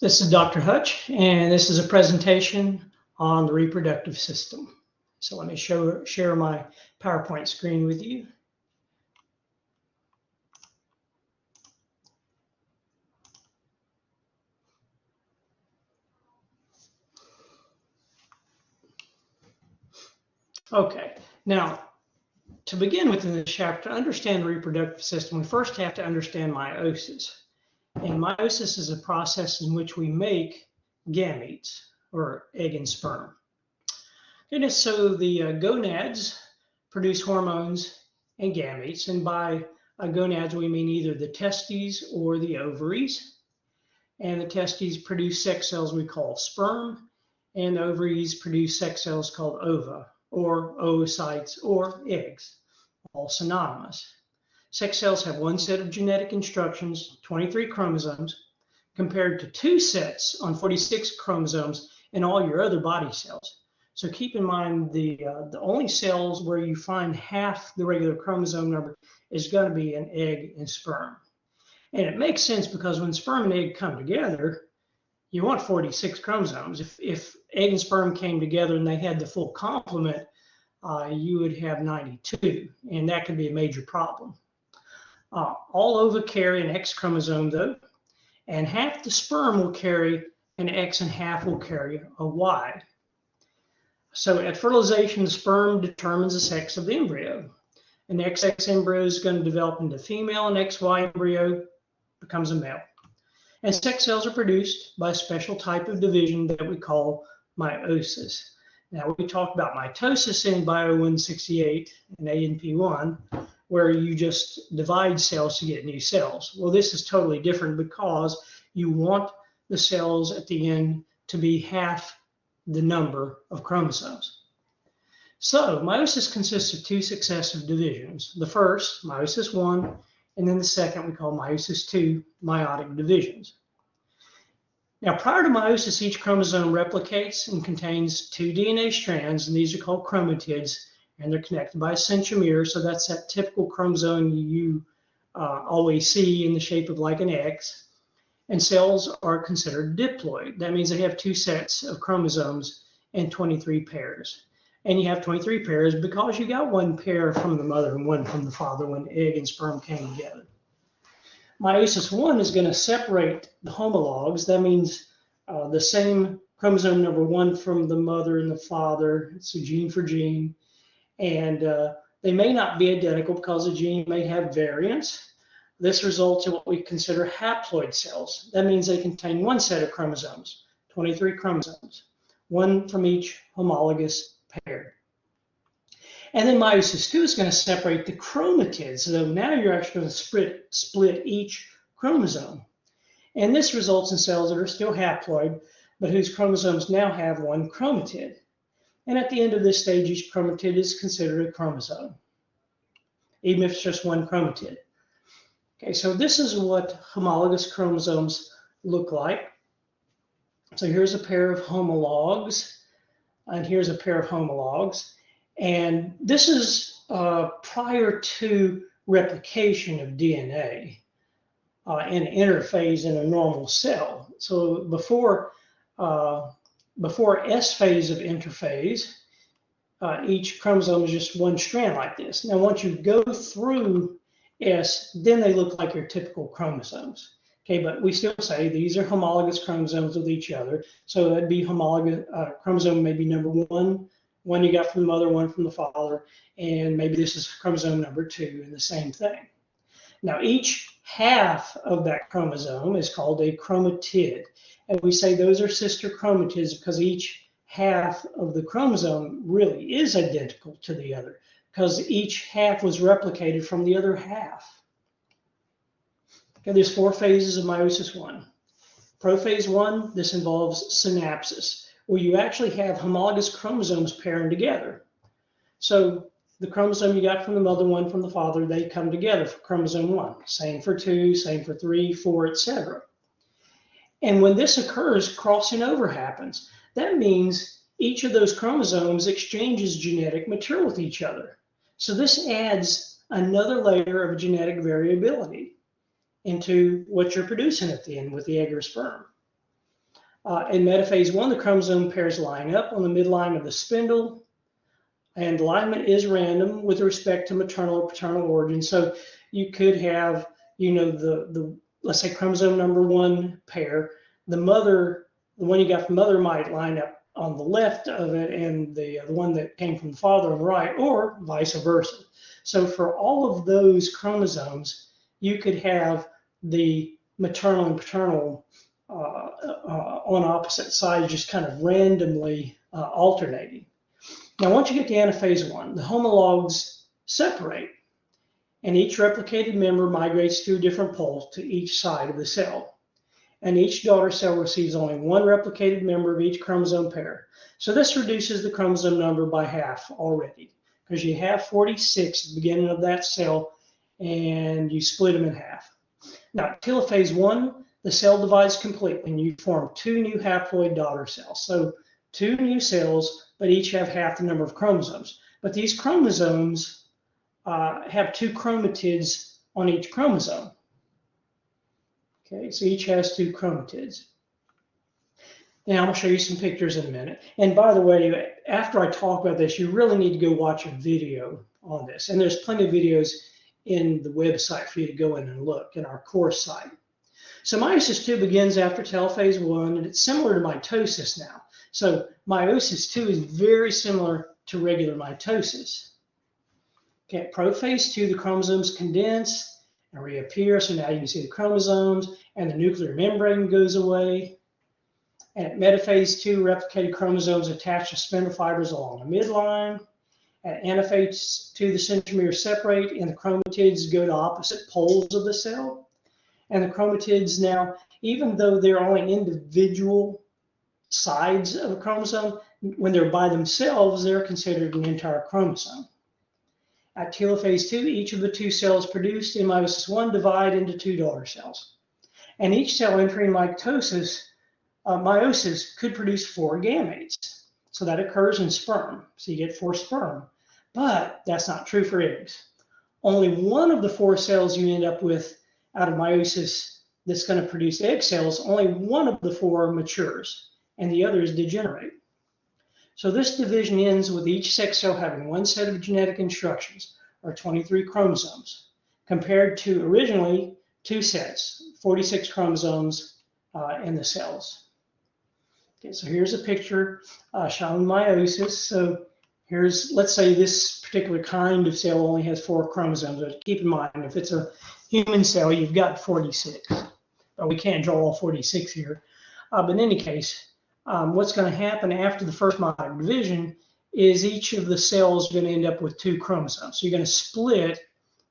This is Dr. Hutch, and this is a presentation on the reproductive system. So let me share my PowerPoint screen with you. Okay, now to begin with in this chapter, to understand the reproductive system, we first have to understand meiosis. And meiosis is a process in which we make gametes, or egg and sperm. And so the gonads produce hormones and gametes, and by gonads we mean either the testes or the ovaries. And the testes produce sex cells we call sperm, and the ovaries produce sex cells called ova, or oocytes, or eggs, all synonymous. Sex cells have one set of genetic instructions, 23 chromosomes, compared to 2 sets on 46 chromosomes in all your other body cells. So keep in mind the only cells where you find half the regular chromosome number is going to be in egg and sperm. And it makes sense because when sperm and egg come together, you want 46 chromosomes. If egg and sperm came together and they had the full complement, you would have 92, and that could be a major problem. All ova carry an X chromosome though, and half the sperm will carry an X and half will carry a Y. So at fertilization, the sperm determines the sex of the embryo. An XX embryo is going to develop into female, and XY embryo becomes a male. And sex cells are produced by a special type of division that we call meiosis. Now, we talked about mitosis in Bio 168 and ANP1, where you just divide cells to get new cells. Well, this is totally different because you want the cells at the end to be half the number of chromosomes. So meiosis consists of 2 successive divisions. The first, meiosis 1, and then the second we call meiosis 2, meiotic divisions. Now prior to meiosis, each chromosome replicates and contains 2 DNA strands, and these are called chromatids, and they're connected by a centromere. So that's that typical chromosome you always see in the shape of like an X. And cells are considered diploid. That means they have 2 sets of chromosomes and 23 pairs. And you have 23 pairs because you got 1 pair from the mother and 1 from the father when egg and sperm came together. Meiosis 1 is going to separate the homologs. That means the same chromosome number 1 from the mother and the father. It's a gene for gene. And they may not be identical because the gene may have variants. This results in what we consider haploid cells. That means they contain 1 set of chromosomes, 23 chromosomes, 1 from each homologous pair. And then meiosis 2 is going to separate the chromatids. So now you're actually going to split each chromosome. And this results in cells that are still haploid, but whose chromosomes now have 1 chromatid. And at the end of this stage, each chromatid is considered a chromosome, even if it's just 1 chromatid. Okay, so this is what homologous chromosomes look like. So here's a pair of homologs, and here's a pair of homologs. And this is prior to replication of DNA in interphase in a normal cell. So before S phase of interphase, each chromosome is just 1 strand like this. Now, once you go through S, then they look like your typical chromosomes. Okay, but we still say these are homologous chromosomes with each other. So that'd be homologous chromosome maybe number 1 you got from the mother, 1 from the father, and maybe this is chromosome number 2, and the same thing. Now each half of that chromosome is called a chromatid, and we say those are sister chromatids because each half of the chromosome really is identical to the other, because each half was replicated from the other half. Okay, there's 4 phases of meiosis 1. Prophase 1, this involves synapsis, where you actually have homologous chromosomes pairing together. So the chromosome you got from the mother, 1 from the father, they come together for chromosome 1. Same for 2, same for 3, 4, etc. And when this occurs, crossing over happens. That means each of those chromosomes exchanges genetic material with each other. So this adds another layer of genetic variability into what you're producing at the end with the egg or sperm. In metaphase 1, the chromosome pairs line up on the midline of the spindle, and alignment is random with respect to maternal or paternal origin. So you could have, the let's say chromosome number 1 pair, the one you got from mother might line up on the left of it, and the one that came from the father on the right, or vice versa. So for all of those chromosomes, you could have the maternal and paternal on opposite sides, just kind of randomly alternating. Now, once you get to anaphase 1, the homologs separate, and each replicated member migrates through a different pole to each side of the cell. And each daughter cell receives only one replicated member of each chromosome pair. So this reduces the chromosome number by half already, because you have 46 at the beginning of that cell, and you split them in half. Now, telophase 1, the cell divides completely, and you form 2 new haploid daughter cells. So 2 new cells, but each have half the number of chromosomes. But these chromosomes have 2 chromatids on each chromosome. Okay, so each has 2 chromatids. Now, I'm going to show you some pictures in a minute. And by the way, after I talk about this, you really need to go watch a video on this. And there's plenty of videos in the website for you to go in and look in our course site. So meiosis 2 begins after telophase 1, and it's similar to mitosis now. So meiosis 2 is very similar to regular mitosis. Okay, at prophase 2, the chromosomes condense and reappear. So now you can see the chromosomes, and the nuclear membrane goes away. And at metaphase 2, replicated chromosomes attach to spindle fibers along the midline. At anaphase 2, the centromeres separate, and the chromatids go to opposite poles of the cell. And the chromatids now, even though they're only individual sides of a chromosome, when they're by themselves, they're considered an entire chromosome. At telophase 2, each of the 2 cells produced in meiosis 1 divide into 2 daughter cells. And each cell entering meiosis could produce 4 gametes. So that occurs in sperm. So you get 4 sperm. But that's not true for eggs. Only one of the 4 cells you end up with out of meiosis that's going to produce egg cells, only one of the 4 matures, and the others degenerate. So this division ends with each sex cell having 1 set of genetic instructions, or 23 chromosomes, compared to originally 2 sets, 46 chromosomes in the cells. Okay, so here's a picture showing meiosis. So here's, let's say this particular kind of cell only has 4 chromosomes. But keep in mind, if it's a human cell, you've got 46. But we can't draw all 46 here. But in any case, what's going to happen after the first meiotic division is each of the cells is going to end up with 2 chromosomes. So you're going to split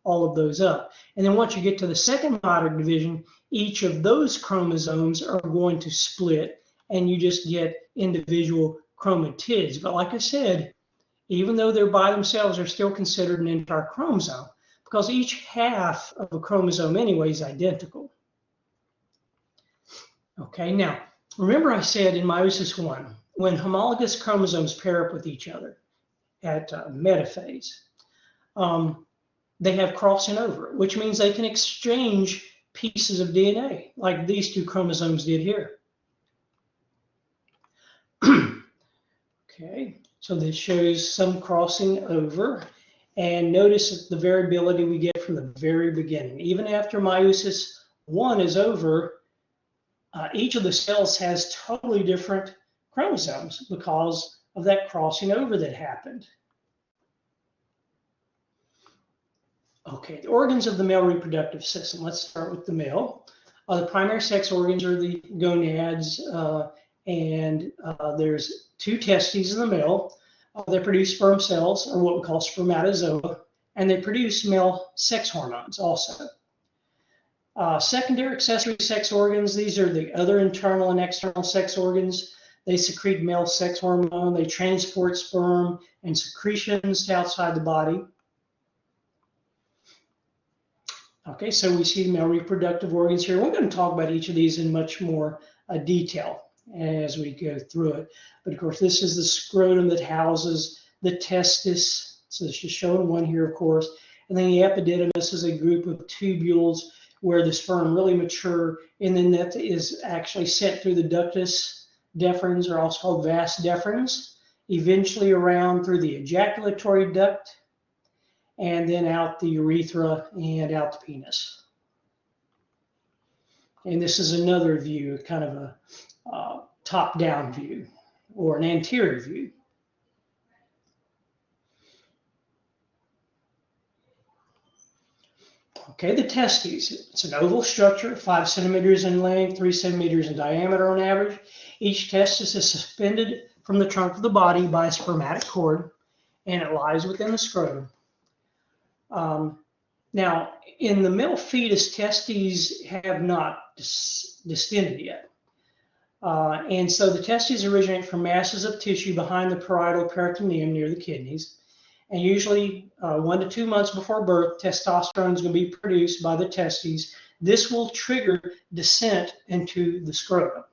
all of those up. And then once you get to the second meiotic division, each of those chromosomes are going to split, and you just get individual chromatids. But like I said, even though they're by themselves, they're still considered an entire chromosome, because each half of a chromosome anyway is identical. Okay, now, remember I said in meiosis 1, when homologous chromosomes pair up with each other at metaphase, they have crossing over, which means they can exchange pieces of DNA, like these 2 chromosomes did here. Okay, so this shows some crossing over, and notice the variability we get from the very beginning. Even after meiosis 1 is over, each of the cells has totally different chromosomes because of that crossing over that happened. Okay, the organs of the male reproductive system. Let's start with the male. The primary sex organs are the gonads, and there's 2 testes in the male. They produce sperm cells, or what we call spermatozoa, and they produce male sex hormones also. Secondary accessory sex organs, these are the other internal and external sex organs. They secrete male sex hormone, they transport sperm and secretions to outside the body. Okay, so we see male reproductive organs here. We're going to talk about each of these in much more detail as we go through it. But of course, this is the scrotum that houses the testis. So it's just showing one here, of course. And then the epididymis is a group of tubules where the sperm really mature, and then that is actually sent through the ductus deferens are also called vas deferens, eventually around through the ejaculatory duct, and then out the urethra and out the penis. And this is another view, kind of a top-down view or an anterior view. Okay, the testes. It's an oval structure, 5 centimeters in length, 3 centimeters in diameter on average. Each testis is suspended from the trunk of the body by a spermatic cord, and it lies within the scrotum. Now, in the male fetus, testes have not distended yet. And so the testes originate from masses of tissue behind the parietal peritoneum near the kidneys. And usually 1 to 2 months before birth, testosterone is going to be produced by the testes. This will trigger descent into the scrotum.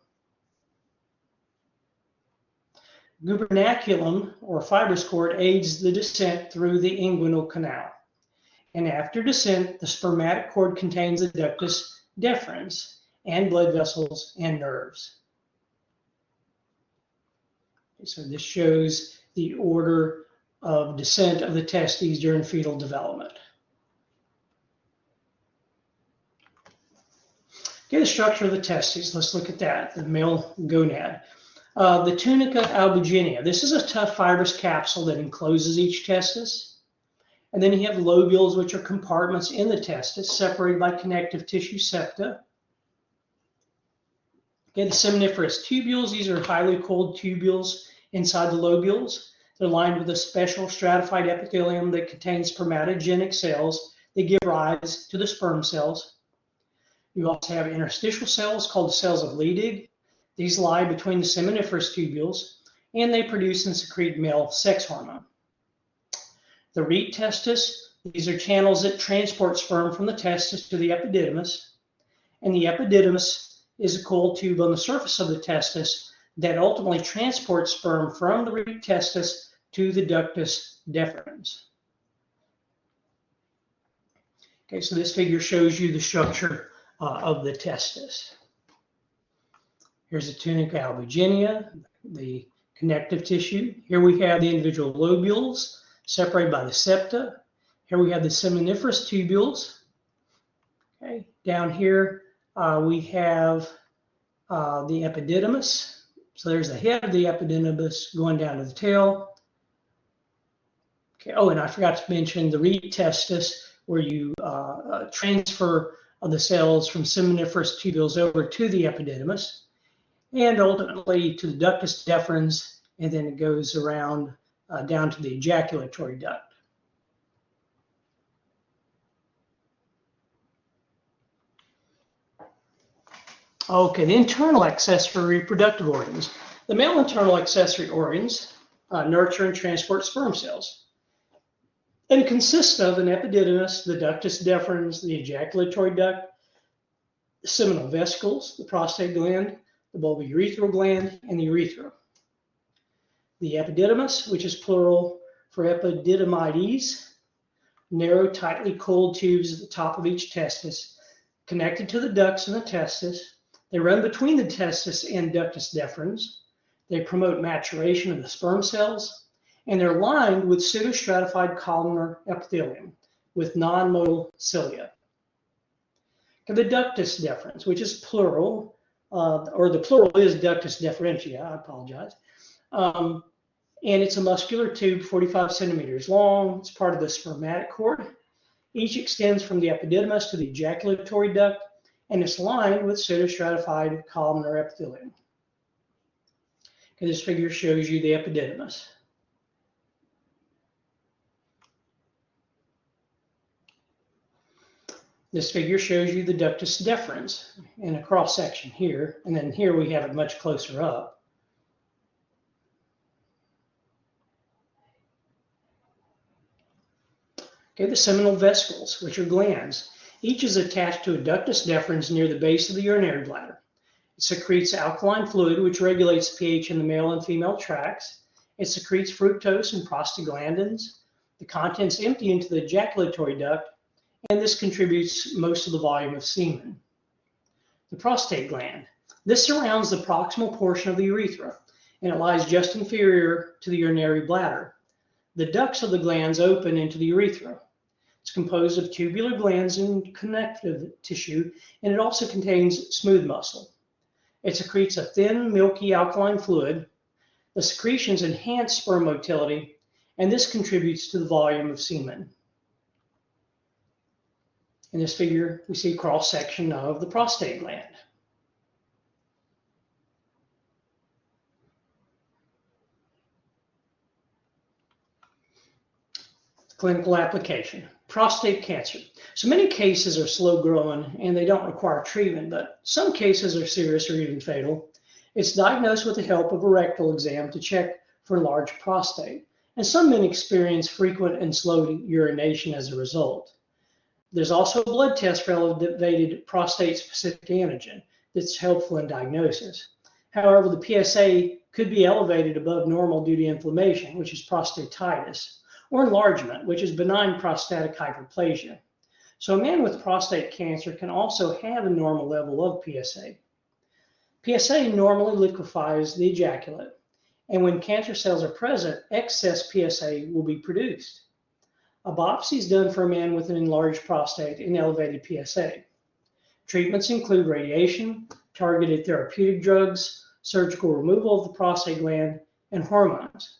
Gubernaculum, or fibrous cord, aids the descent through the inguinal canal. And after descent, the spermatic cord contains the ductus deferens and blood vessels and nerves. Okay, so this shows the order of descent of the testes during fetal development. Okay, the structure of the testes, let's look at that, the male gonad. The tunica albuginea, this is a tough fibrous capsule that encloses each testis. And then you have lobules, which are compartments in the testis separated by connective tissue septa. Okay, the seminiferous tubules, these are highly coiled tubules inside the lobules. They're lined with a special stratified epithelium that contains spermatogenic cells that give rise to the sperm cells. You also have interstitial cells called cells of Leydig. These lie between the seminiferous tubules, and they produce and secrete male sex hormone. The rete testis, these are channels that transport sperm from the testis to the epididymis. And the epididymis is a coiled tube on the surface of the testis that ultimately transports sperm from the rete testis to the ductus deferens. Okay, so this figure shows you the structure of the testis. Here's the tunica albuginea, the connective tissue. Here we have the individual lobules separated by the septa. Here we have the seminiferous tubules. Okay, down here we have the epididymis. So there's the head of the epididymis going down to the tail. Okay, oh, and I forgot to mention the rete testis, where you transfer the cells from seminiferous tubules over to the epididymis, and ultimately to the ductus deferens, and then it goes around down to the ejaculatory duct. Okay, the internal accessory reproductive organs. The male internal accessory organs nurture and transport sperm cells, and consists of an epididymis, the ductus deferens, the ejaculatory duct, the seminal vesicles, the prostate gland, the bulbourethral gland, and the urethra. The epididymis, which is plural for epididymides, narrow, tightly coiled tubes at the top of each testis, connected to the ducts in the testis. They run between the testis and ductus deferens. They promote maturation of the sperm cells, and they're lined with pseudostratified columnar epithelium with non-motile cilia. And the ductus deferens, which is plural, or the plural is ductus deferentia, I apologize. And it's a muscular tube, 45 centimeters long. It's part of the spermatic cord. Each extends from the epididymis to the ejaculatory duct, and it's lined with pseudostratified columnar epithelium. Okay, this figure shows you the epididymis. This figure shows you the ductus deferens in a cross section here, and then here we have it much closer up. Okay, the seminal vesicles, which are glands. Each is attached to a ductus deferens near the base of the urinary bladder. It secretes alkaline fluid, which regulates pH in the male and female tracts. It secretes fructose and prostaglandins. The contents empty into the ejaculatory duct, and this contributes most of the volume of semen. The prostate gland. This surrounds the proximal portion of the urethra, and it lies just inferior to the urinary bladder. The ducts of the glands open into the urethra. It's composed of tubular glands and connective tissue, and it also contains smooth muscle. It secretes a thin, milky alkaline fluid. The secretions enhance sperm motility, and this contributes to the volume of semen. In this figure, we see a cross-section of the prostate gland. Clinical application, prostate cancer. So many cases are slow growing and they don't require treatment, but some cases are serious or even fatal. It's diagnosed with the help of a rectal exam to check for enlarged prostate. And some men experience frequent and slow urination as a result. There's also a blood test for elevated prostate-specific antigen that's helpful in diagnosis. However, the PSA could be elevated above normal due to inflammation, which is prostatitis, or enlargement, which is benign prostatic hyperplasia. So a man with prostate cancer can also have a normal level of PSA. PSA normally liquefies the ejaculate, and when cancer cells are present, excess PSA will be produced. A biopsy is done for a man with an enlarged prostate and elevated PSA. Treatments include radiation, targeted therapeutic drugs, surgical removal of the prostate gland, and hormones.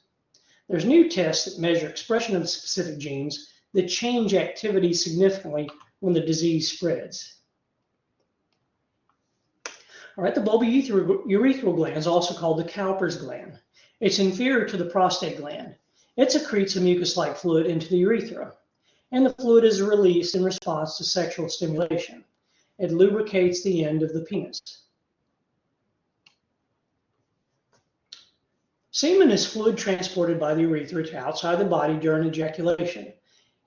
There's new tests that measure expression of specific genes that change activity significantly when the disease spreads. All right, the bulbourethral gland is also called the Cowper's gland. It's inferior to the prostate gland. It secretes a mucus-like fluid into the urethra, and the fluid is released in response to sexual stimulation. It lubricates the end of the penis. Semen is fluid transported by the urethra to outside the body during ejaculation,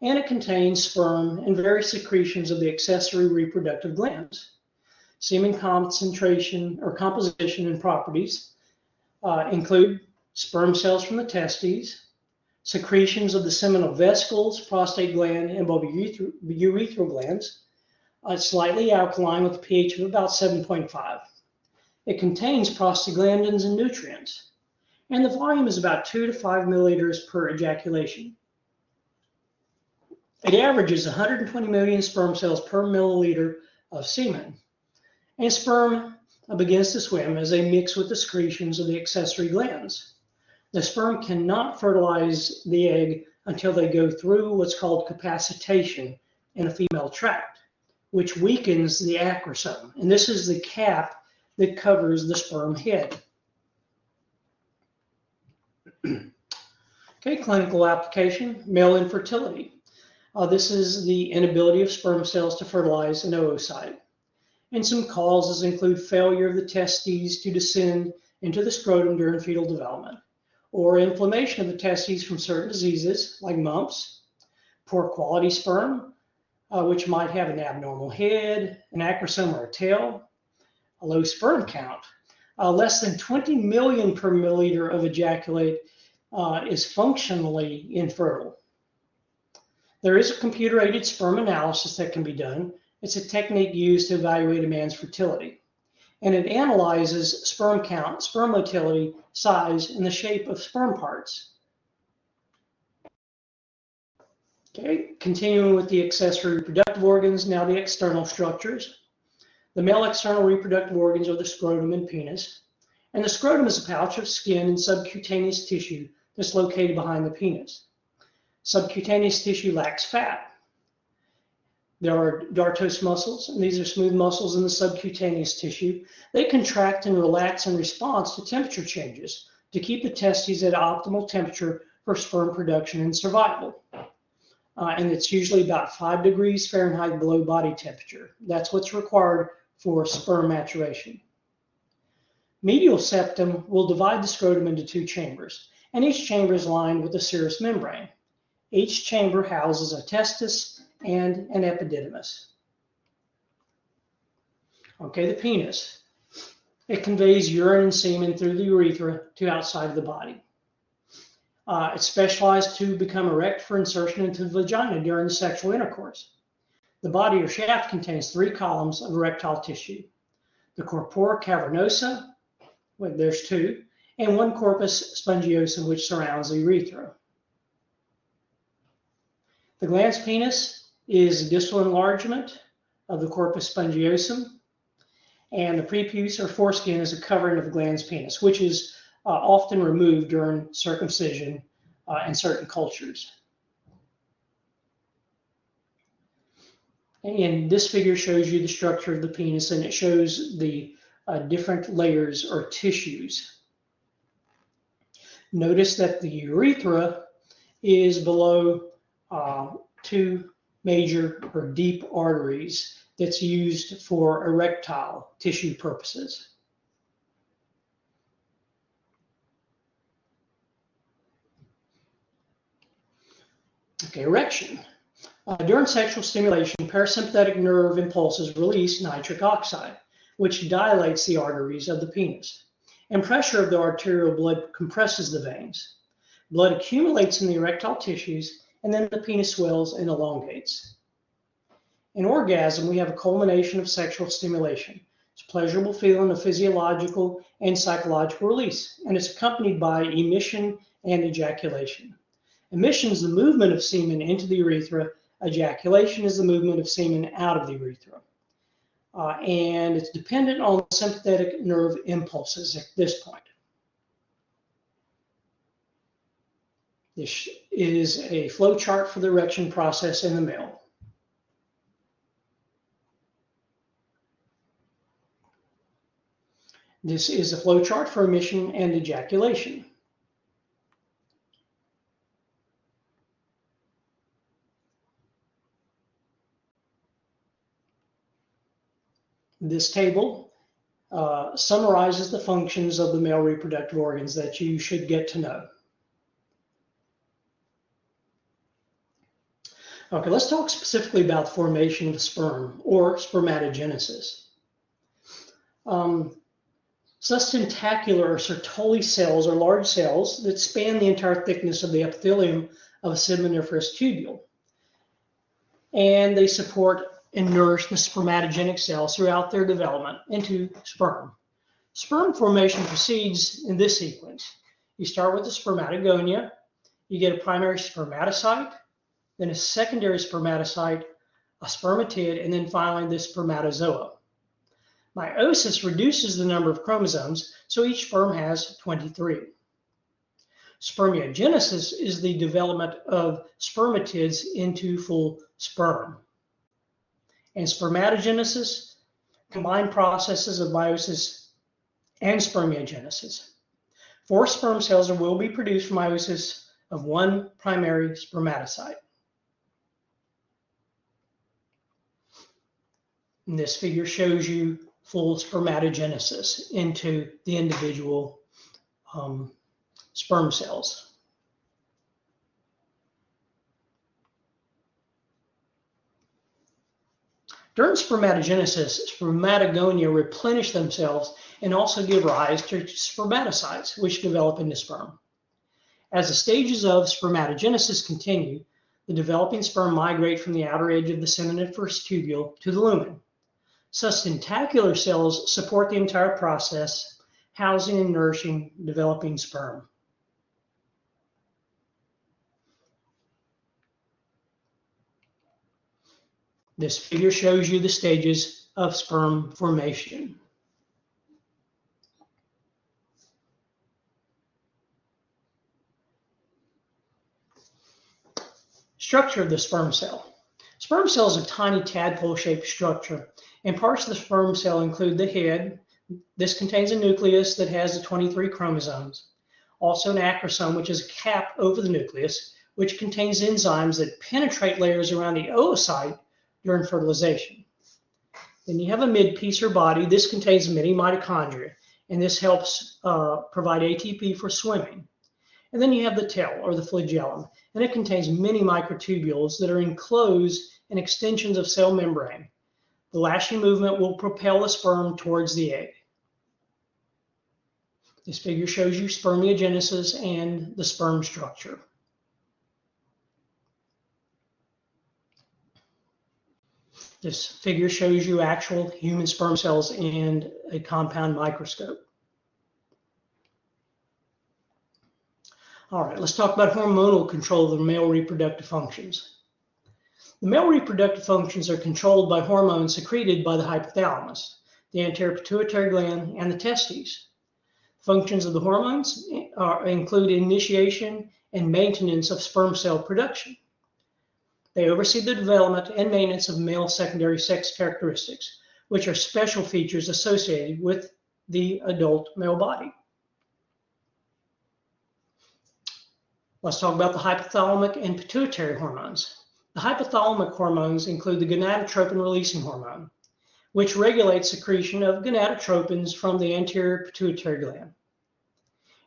and it contains sperm and various secretions of the accessory reproductive glands. Semen concentration or composition and properties include sperm cells from the testes, secretions of the seminal vesicles, prostate gland, and bulbourethral glands. It's slightly alkaline with a pH of about 7.5. It contains prostaglandins and nutrients, and the volume is about 2 to 5 milliliters per ejaculation. It averages 120 million sperm cells per milliliter of semen, and sperm begins to swim as they mix with the secretions of the accessory glands. The sperm cannot fertilize the egg until they go through what's called capacitation in a female tract, which weakens the acrosome. And this is the cap that covers the sperm head. Okay, clinical application, male infertility. This is the inability of sperm cells to fertilize an oocyte. And some causes include failure of the testes to descend into the scrotum during fetal development, or inflammation of the testes from certain diseases like mumps, poor quality sperm, which might have an abnormal head, an acrosome or a tail, a low sperm count. Less than 20 million per milliliter of ejaculate is functionally infertile. There is a computer-aided sperm analysis that can be done. It's a technique used to evaluate a man's fertility. And it analyzes sperm count, sperm motility, size, and the shape of sperm parts. Okay, continuing with the accessory reproductive organs, now the external structures. The male external reproductive organs are the scrotum and penis. And the scrotum is a pouch of skin and subcutaneous tissue that's located behind the penis. Subcutaneous tissue lacks fat. There are dartos muscles, and these are smooth muscles in the subcutaneous tissue. They contract and relax in response to temperature changes to keep the testes at optimal temperature for sperm production and survival. And it's usually about 5 degrees Fahrenheit below body temperature. That's what's required for sperm maturation. Medial septum will divide the scrotum into 2 chambers, and each chamber is lined with a serous membrane. Each chamber houses a testis and an epididymis. Okay, the penis. It conveys urine and semen through the urethra to outside of the body. It's specialized to become erect for insertion into the vagina during sexual intercourse. The body or shaft contains 3 columns of erectile tissue. the corpora cavernosa, well, there's two, and one corpus spongiosum, which surrounds the urethra. The glans penis is a distal enlargement of the corpus spongiosum, and the prepuce or foreskin is a covering of the glans penis, which is often removed during circumcision in certain cultures. And this figure shows you the structure of the penis, and it shows the different layers or tissues. Notice that the urethra is below two major or deep arteries that's used for erectile tissue purposes. Okay, erection. During sexual stimulation, parasympathetic nerve impulses release nitric oxide, which dilates the arteries of the penis, and pressure of the arterial blood compresses the veins. Blood accumulates in the erectile tissues, and then the penis swells and elongates. In orgasm, we have a culmination of sexual stimulation. It's a pleasurable feeling of physiological and psychological release, and it's accompanied by emission and ejaculation. Emission is the movement of semen into the urethra. Ejaculation is the movement of semen out of the urethra. And it's dependent on sympathetic nerve impulses at this point. This is a flow chart for the erection process in the male. This is a flow chart for emission and ejaculation. This table summarizes the functions of the male reproductive organs that you should get to know. Okay, let's talk specifically about the formation of sperm or spermatogenesis. Sustentacular or Sertoli cells are large cells that span the entire thickness of the epithelium of a seminiferous tubule. And they support and nourish the spermatogenic cells throughout their development into sperm. Sperm formation proceeds in this sequence. You start with the spermatogonia, you get a primary spermatocyte, then a secondary spermatocyte, a spermatid, and then finally the spermatozoa. Meiosis reduces the number of chromosomes, so each sperm has 23. Spermiogenesis is the development of spermatids into full sperm. And spermatogenesis, combined processes of meiosis and spermiogenesis. 4 sperm cells will be produced from meiosis of one primary spermatocyte. And this figure shows you full spermatogenesis into the individual sperm cells. During spermatogenesis, spermatogonia replenish themselves and also give rise to spermatocytes, which develop into sperm. As the stages of spermatogenesis continue, the developing sperm migrate from the outer edge of the seminiferous tubule to the lumen. Sustentacular cells support the entire process, housing and nourishing developing sperm. This figure shows you the stages of sperm formation. Structure of the sperm cell. Sperm cell is a tiny tadpole-shaped structure, and parts of the sperm cell include the head. This contains a nucleus that has the 23 chromosomes. Also an acrosome, which is a cap over the nucleus, which contains enzymes that penetrate layers around the oocyte during fertilization. Then you have a midpiece or body. This contains many mitochondria, and this helps provide ATP for swimming. And then you have the tail or the flagellum, and it contains many microtubules that are enclosed in extensions of cell membrane. The lashing movement will propel the sperm towards the egg. This figure shows you spermiogenesis and the sperm structure. This figure shows you actual human sperm cells in a compound microscope. All right, let's talk about hormonal control of the male reproductive functions. The male reproductive functions are controlled by hormones secreted by the hypothalamus, the anterior pituitary gland, and the testes. Functions of the hormones include initiation and maintenance of sperm cell production. They oversee the development and maintenance of male secondary sex characteristics, which are special features associated with the adult male body. Let's talk about the hypothalamic and pituitary hormones. The hypothalamic hormones include the gonadotropin-releasing hormone, which regulates secretion of gonadotropins from the anterior pituitary gland.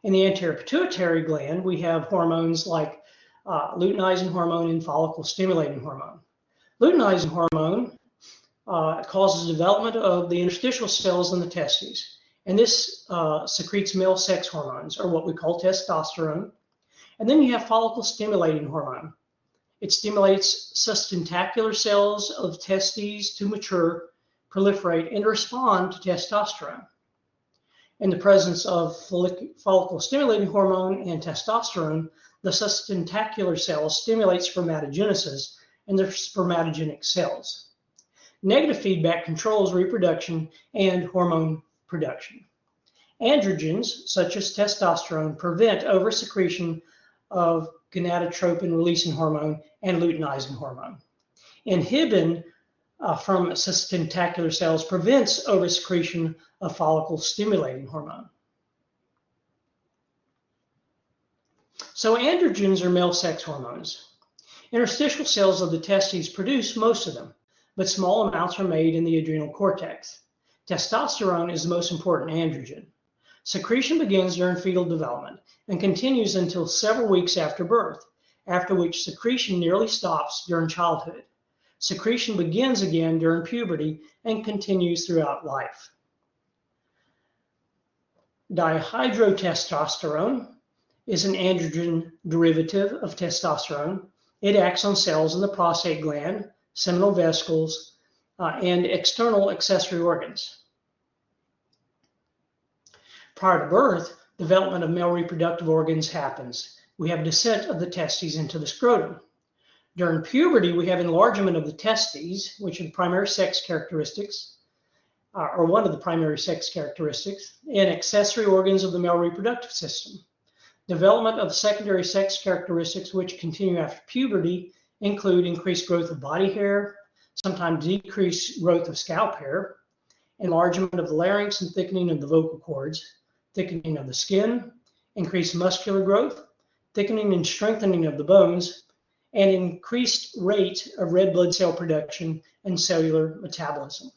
In the anterior pituitary gland, we have hormones like luteinizing hormone and follicle-stimulating hormone. Luteinizing hormone causes development of the interstitial cells in the testes, and this secretes male sex hormones, or what we call testosterone. And then you have follicle-stimulating hormone. It stimulates sustentacular cells of testes to mature, proliferate, and respond to testosterone. In the presence of follicle-stimulating hormone and testosterone, the sustentacular cells stimulate spermatogenesis in the spermatogenic cells. Negative feedback controls reproduction and hormone production. Androgens, such as testosterone, prevent oversecretion of gonadotropin-releasing hormone and luteinizing hormone. Inhibin from sustentacular cells prevents oversecretion of follicle-stimulating hormone. So androgens are male sex hormones. Interstitial cells of the testes produce most of them, but small amounts are made in the adrenal cortex. Testosterone is the most important androgen. Secretion begins during fetal development and continues until several weeks after birth, after which secretion nearly stops during childhood. Secretion begins again during puberty and continues throughout life. Dihydrotestosterone is an androgen derivative of testosterone. It acts on cells in the prostate gland, seminal vesicles, and external accessory organs. Prior to birth, development of male reproductive organs happens. We have descent of the testes into the scrotum. During puberty, we have enlargement of the testes, which are the primary sex characteristics, or one of the primary sex characteristics, and accessory organs of the male reproductive system. Development of secondary sex characteristics, which continue after puberty, include increased growth of body hair, sometimes decreased growth of scalp hair, enlargement of the larynx and thickening of the vocal cords, thickening of the skin, increased muscular growth, thickening and strengthening of the bones, and increased rate of red blood cell production and cellular metabolism.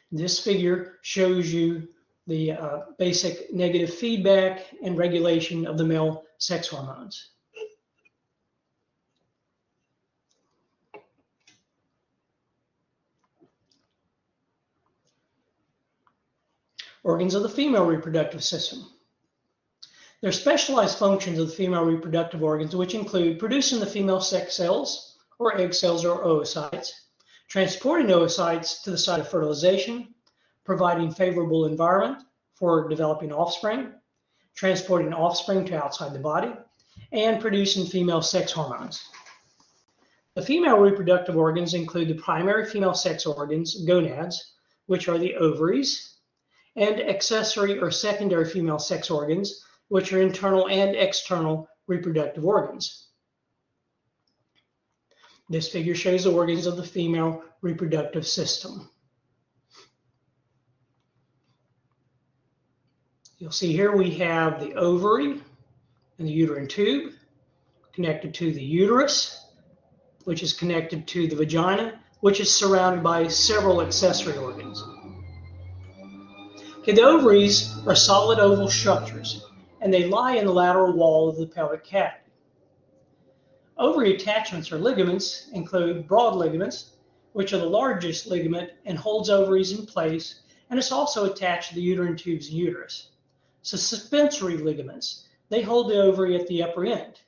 This figure shows you the basic negative feedback and regulation of the male sex hormones. Organs of the female reproductive system. There are specialized functions of the female reproductive organs, which include producing the female sex cells, or egg cells or oocytes, transporting oocytes to the site of fertilization, providing favorable environment for developing offspring, transporting offspring to outside the body, and producing female sex hormones. The female reproductive organs include the primary female sex organs, gonads, which are the ovaries, and accessory or secondary female sex organs, which are internal and external reproductive organs. This figure shows the organs of the female reproductive system. You'll see here we have the ovary and the uterine tube connected to the uterus, which is connected to the vagina, which is surrounded by several accessory organs. Okay, the ovaries are solid oval structures, and they lie in the lateral wall of the pelvic cavity. Ovary attachments or ligaments include broad ligaments, which are the largest ligament and holds ovaries in place, and it's also attached to the uterine tubes and uterus. So suspensory ligaments, they hold the ovary at the upper end,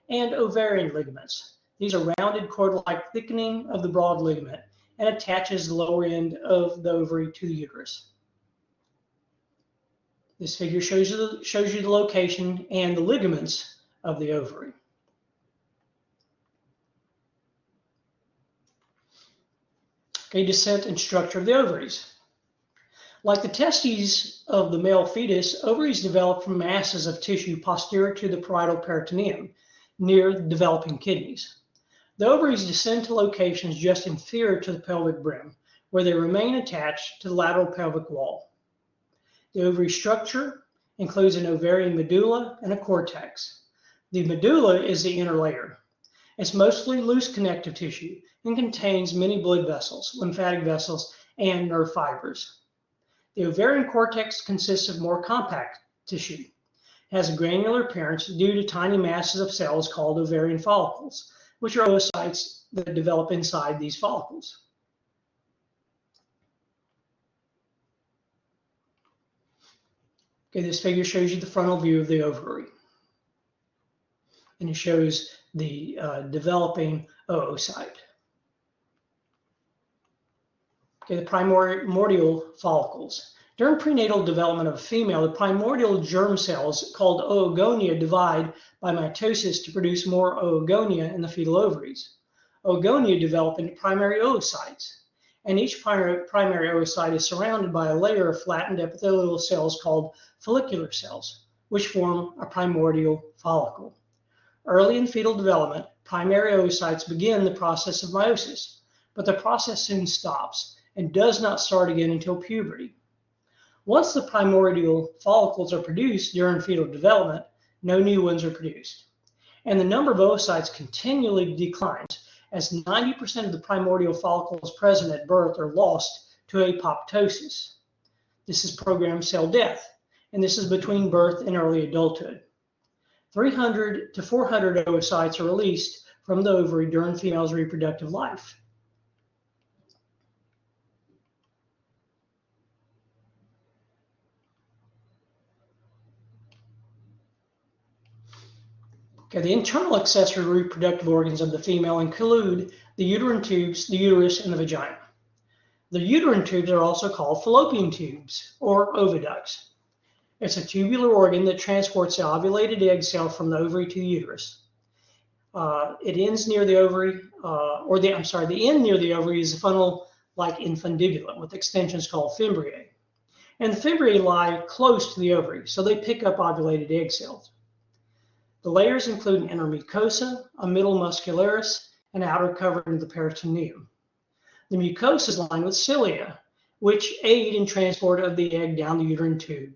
and ovarian ligaments. These are rounded cord-like thickening of the broad ligament and attaches the lower end of the ovary to the uterus. This figure shows you the location and the ligaments of the ovary. Okay, descent and structure of the ovaries. Like the testes of the male fetus, ovaries develop from masses of tissue posterior to the parietal peritoneum, near the developing kidneys. The ovaries descend to locations just inferior to the pelvic brim, where they remain attached to the lateral pelvic wall. The ovary structure includes an ovarian medulla and a cortex. The medulla is the inner layer. It's mostly loose connective tissue and contains many blood vessels, lymphatic vessels, and nerve fibers. The ovarian cortex consists of more compact tissue. It has a granular appearance due to tiny masses of cells called ovarian follicles, which are oocytes that develop inside these follicles. Okay, this figure shows you the frontal view of the ovary. And it shows the developing oocyte. Okay, the primordial follicles. During prenatal development of a female, the primordial germ cells called oogonia divide by mitosis to produce more oogonia in the fetal ovaries. Oogonia develop into primary oocytes, and each primary oocyte is surrounded by a layer of flattened epithelial cells called follicular cells, which form a primordial follicle. Early in fetal development, primary oocytes begin the process of meiosis, but the process soon stops and does not start again until puberty. Once the primordial follicles are produced during fetal development, no new ones are produced. And the number of oocytes continually declines as 90% of the primordial follicles present at birth are lost to apoptosis. This is programmed cell death, and this is between birth and early adulthood. 300 to 400 oocytes are released from the ovary during female's reproductive life. Okay, the internal accessory reproductive organs of the female include the uterine tubes, the uterus, and the vagina. The uterine tubes are also called fallopian tubes or oviducts. It's a tubular organ that transports the ovulated egg cell from the ovary to the uterus. It ends near the ovary, the end near the ovary is a funnel-like infundibulum with extensions called fimbriae. And the fimbriae lie close to the ovary, so they pick up ovulated egg cells. The layers include an inner mucosa, a middle muscularis, and outer covering of the peritoneum. The mucosa is lined with cilia, which aid in transport of the egg down the uterine tube.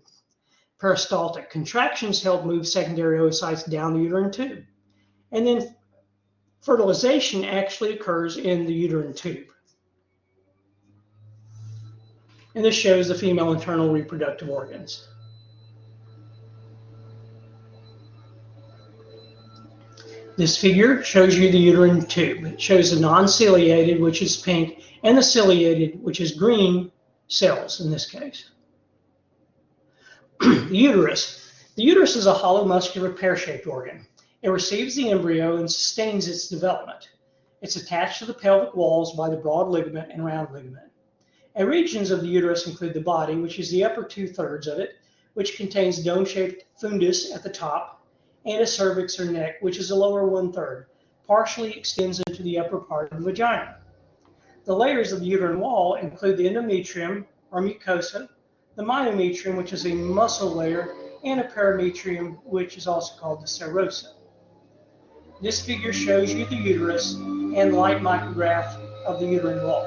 Peristaltic contractions help move secondary oocytes down the uterine tube. And then fertilization actually occurs in the uterine tube. And this shows the female internal reproductive organs. This figure shows you the uterine tube. It shows the non-ciliated, which is pink, and the ciliated, which is green, cells in this case. The uterus. The uterus is a hollow muscular pear-shaped organ. It receives the embryo and sustains its development. It's attached to the pelvic walls by the broad ligament and round ligament. And regions of the uterus include the body, which is the upper 2/3 of it, which contains dome-shaped fundus at the top, and a cervix or neck, which is the lower 1/3, partially extends into the upper part of the vagina. The layers of the uterine wall include the endometrium or mucosa, the myometrium, which is a muscle layer, and a perimetrium, which is also called the serosa. This figure shows you the uterus and light micrograph of the uterine wall.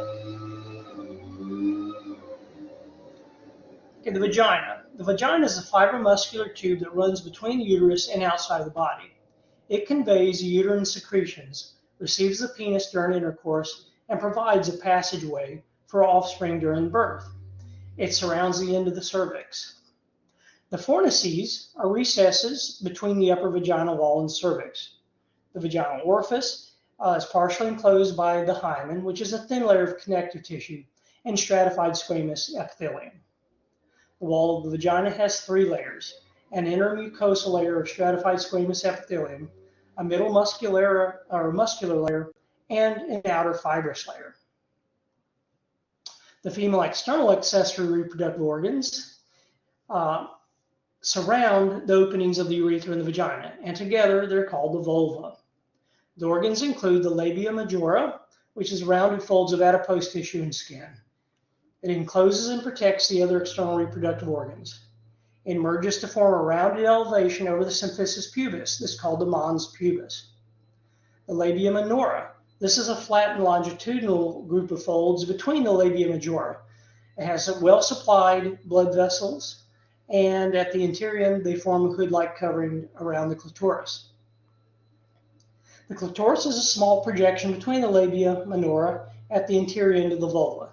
Okay, the vagina. The vagina is a fibromuscular tube that runs between the uterus and outside of the body. It conveys the uterine secretions, receives the penis during intercourse, and provides a passageway for offspring during birth. It surrounds the end of the cervix. The fornices are recesses between the upper vaginal wall and cervix. The vaginal orifice is partially enclosed by the hymen, which is a thin layer of connective tissue, and stratified squamous epithelium. The wall of the vagina has 3 layers: an inner mucosal layer of stratified squamous epithelium, a middle muscular layer, and an outer fibrous layer. The female external accessory reproductive organs surround the openings of the urethra and the vagina, and together they're called the vulva. The organs include the labia majora, which is rounded folds of adipose tissue and skin. It encloses and protects the other external reproductive organs. It merges to form a rounded elevation over the symphysis pubis. This is called the mons pubis. The labia minora. This is a flat and longitudinal group of folds between the labia majora. It has well-supplied blood vessels, and at the interior they form a hood-like covering around the clitoris. The clitoris is a small projection between the labia minora at the interior end of the vulva.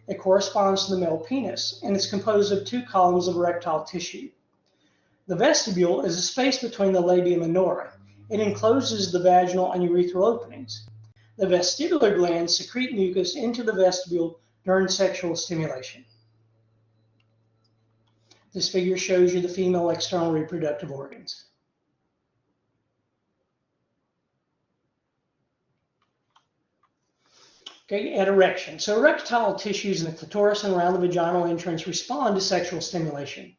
It corresponds to the male penis, and is composed of 2 columns of erectile tissue. The vestibule is a space between the labia minora. It encloses the vaginal and urethral openings. The vestibular glands secrete mucus into the vestibule during sexual stimulation. This figure shows you the female external reproductive organs. Okay, at erection. So erectile tissues in the clitoris and around the vaginal entrance respond to sexual stimulation.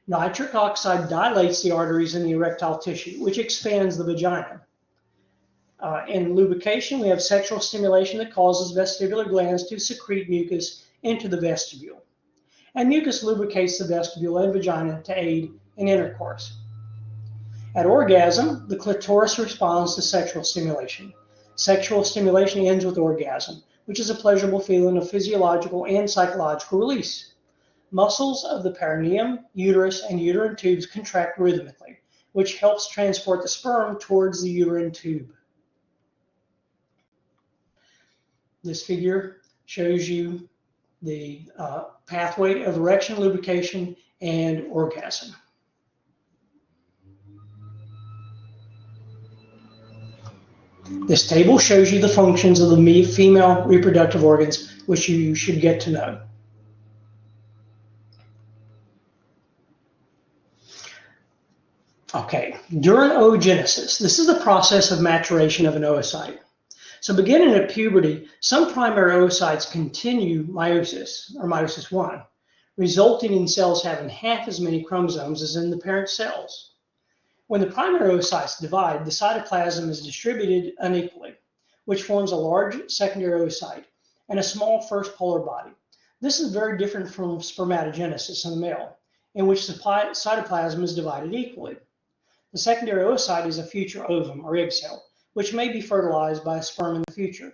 Nitric oxide dilates the arteries in the erectile tissue, which expands the vagina. In lubrication, we have sexual stimulation that causes vestibular glands to secrete mucus into the vestibule. And mucus lubricates the vestibule and vagina to aid in intercourse. At orgasm, the clitoris responds to sexual stimulation. Sexual stimulation ends with orgasm, which is a pleasurable feeling of physiological and psychological release. Muscles of the perineum, uterus, and uterine tubes contract rhythmically, which helps transport the sperm towards the uterine tube. This figure shows you the pathway of erection, lubrication, and orgasm. This table shows you the functions of the female reproductive organs, which you should get to know. Okay, during oogenesis, this is the process of maturation of an oocyte. So beginning at puberty, some primary oocytes continue meiosis, or meiosis 1, resulting in cells having half as many chromosomes as in the parent cells. When the primary oocytes divide, the cytoplasm is distributed unequally, which forms a large secondary oocyte and a small first polar body. This is very different from spermatogenesis in the male, in which the cytoplasm is divided equally. The secondary oocyte is a future ovum or egg cell, which may be fertilized by a sperm in the future.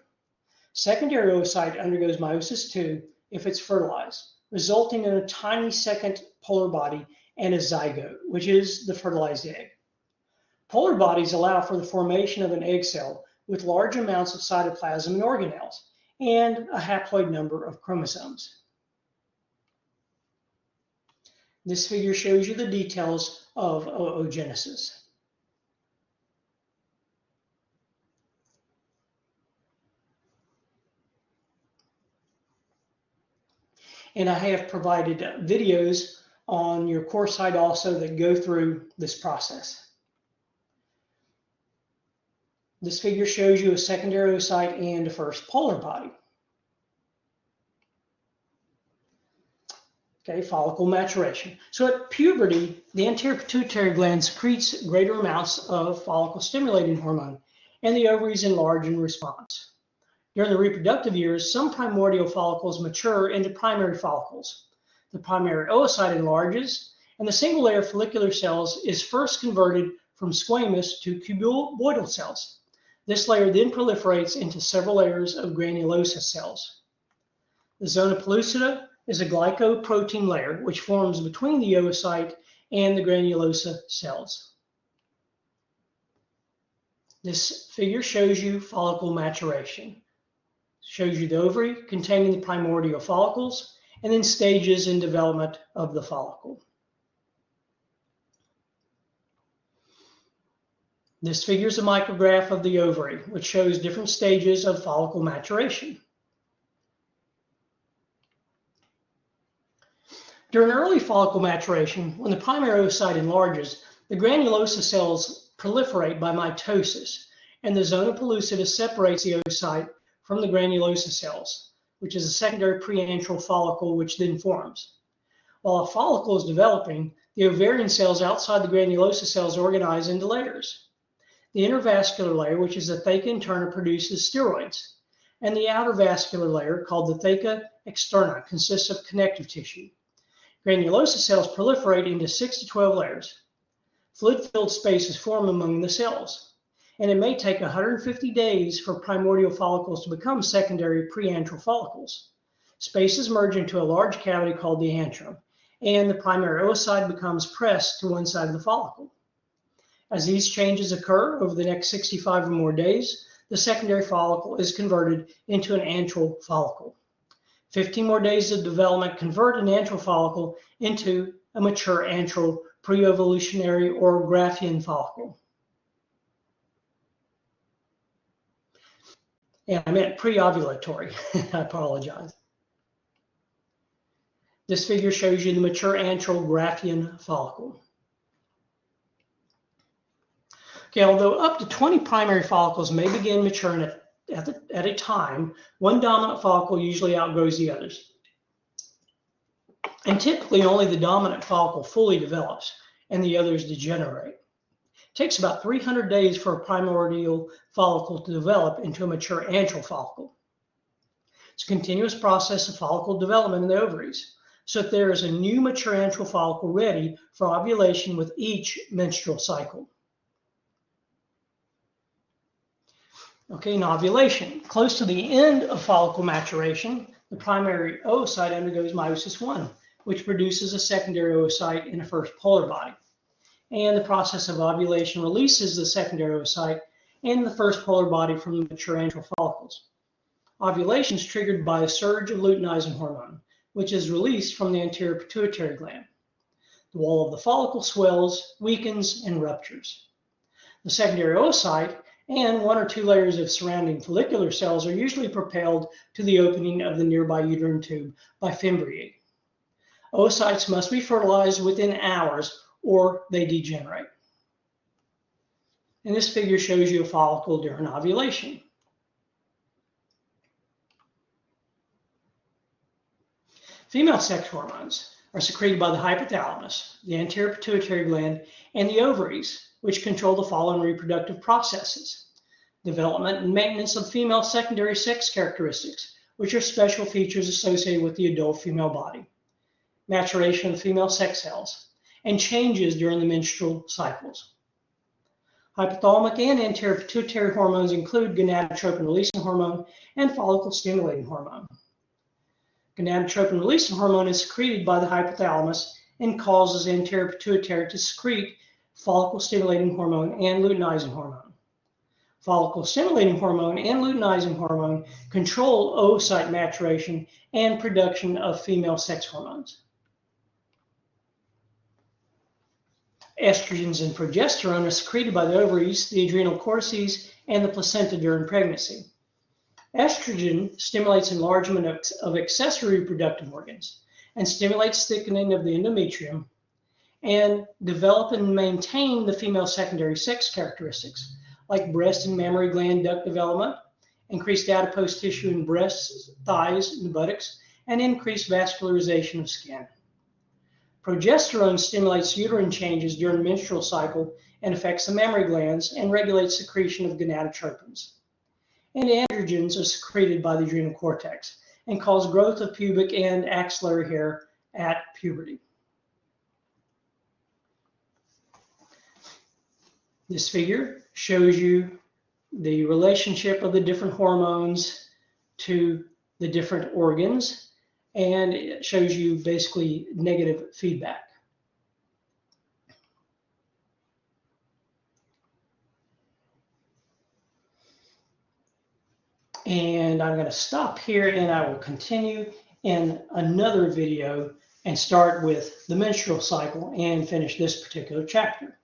Secondary oocyte undergoes meiosis 2 if it's fertilized, resulting in a tiny second polar body and a zygote, which is the fertilized egg. Polar bodies allow for the formation of an egg cell with large amounts of cytoplasm and organelles, and a haploid number of chromosomes. This figure shows you the details of oogenesis. And I have provided videos on your course site also that go through this process. This figure shows you a secondary oocyte and a first polar body. Okay, follicle maturation. So at puberty, the anterior pituitary gland secretes greater amounts of follicle stimulating hormone, and the ovaries enlarge in response. During the reproductive years, some primordial follicles mature into primary follicles. The primary oocyte enlarges, and the single layer of follicular cells is first converted from squamous to cuboidal cells. This layer then proliferates into several layers of granulosa cells. The zona pellucida is a glycoprotein layer which forms between the oocyte and the granulosa cells. This figure shows you follicle maturation. Shows you the ovary containing the primordial follicles, and then stages in development of the follicle. This figure is a micrograph of the ovary, which shows different stages of follicle maturation. During early follicle maturation, when the primary oocyte enlarges, the granulosa cells proliferate by mitosis, and the zona pellucida separates the oocyte from the granulosa cells, which is a secondary preantral follicle which then forms. While a follicle is developing, the ovarian cells outside the granulosa cells organize into layers. The intervascular layer, which is the theca interna, produces steroids, and the outer vascular layer, called the theca externa, consists of connective tissue. Granulosa cells proliferate into 6 to 12 layers. Fluid-filled spaces form among the cells, and it may take 150 days for primordial follicles to become secondary preantral follicles. Spaces merge into a large cavity called the antrum, and the primary oocyte becomes pressed to one side of the follicle. As these changes occur over the next 65 or more days, the secondary follicle is converted into an antral follicle. 15 more days of development convert an antral follicle into a mature antral pre-ovulationary or Graafian follicle. Yeah, I meant pre-ovulatory. I apologize. This figure shows you the mature antral Graafian follicle. Okay, although up to 20 primary follicles may begin maturing at a time, one dominant follicle usually outgrows the others. And typically only the dominant follicle fully develops and the others degenerate. It takes about 300 days for a primordial follicle to develop into a mature antral follicle. It's a continuous process of follicle development in the ovaries, so that there is a new mature antral follicle ready for ovulation with each menstrual cycle. Okay, in ovulation, close to the end of follicle maturation, the primary oocyte undergoes meiosis I, which produces a secondary oocyte in a first polar body. And the process of ovulation releases the secondary oocyte and the first polar body from the mature antral follicles. Ovulation is triggered by a surge of luteinizing hormone, which is released from the anterior pituitary gland. The wall of the follicle swells, weakens, and ruptures. The secondary oocyte and 1 or 2 layers of surrounding follicular cells are usually propelled to the opening of the nearby uterine tube by fimbriae. Oocytes must be fertilized within hours or they degenerate. And this figure shows you a follicle during ovulation. Female sex hormones are secreted by the hypothalamus, the anterior pituitary gland, and the ovaries, which control the following reproductive processes: development and maintenance of female secondary sex characteristics, which are special features associated with the adult female body, maturation of female sex cells, and changes during the menstrual cycles. Hypothalamic and anterior pituitary hormones include gonadotropin-releasing hormone and follicle-stimulating hormone. Gonadotropin-releasing hormone is secreted by the hypothalamus and causes anterior pituitary to secrete follicle-stimulating hormone and luteinizing hormone. Follicle-stimulating hormone and luteinizing hormone control oocyte maturation and production of female sex hormones. Estrogens and progesterone are secreted by the ovaries, the adrenal cortices, and the placenta during pregnancy. Estrogen stimulates enlargement of accessory reproductive organs and stimulates thickening of the endometrium and develop and maintain the female secondary sex characteristics like breast and mammary gland duct development, increased adipose tissue in breasts, thighs, and buttocks, and increased vascularization of skin. Progesterone stimulates uterine changes during the menstrual cycle and affects the mammary glands and regulates secretion of gonadotropins. And androgens are secreted by the adrenal cortex and cause growth of pubic and axillary hair at puberty. This figure shows you the relationship of the different hormones to the different organs, and it shows you basically negative feedback. And I'm going to stop here and I will continue in another video and start with the menstrual cycle and finish this particular chapter.